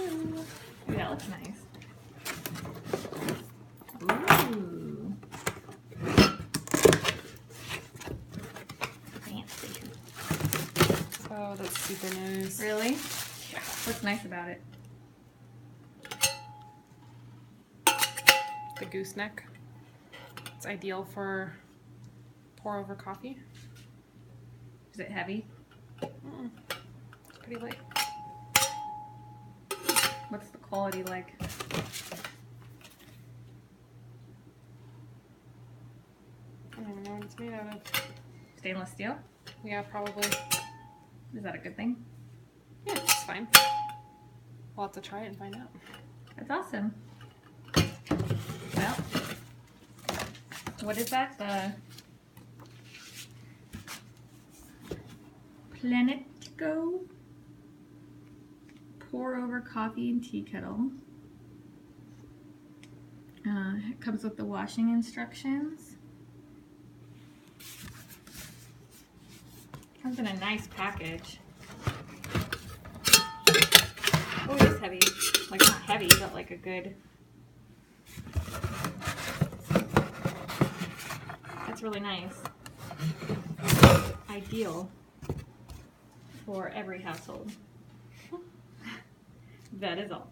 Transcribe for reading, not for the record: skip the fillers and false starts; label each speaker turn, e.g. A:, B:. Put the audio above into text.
A: Ooh, that looks nice. Ooh. Fancy.
B: Oh, that's super nice.
A: Really?
B: Yeah.
A: What's nice about it?
B: The gooseneck. It's ideal for pour over coffee.
A: Is it heavy?
B: It's pretty light.
A: What's the quality like?
B: I don't even know what it's made out of.
A: Stainless steel?
B: Yeah, probably.
A: Is that a good thing?
B: Yeah, it's fine. We'll have to try it and find out.
A: That's awesome. Well, what is that? The Planetico pour over coffee and tea kettle. It comes with the washing instructions. Comes in a nice package. Oh, it is heavy. Like, not heavy, but like a good... That's really nice. Ideal for every household. That is all.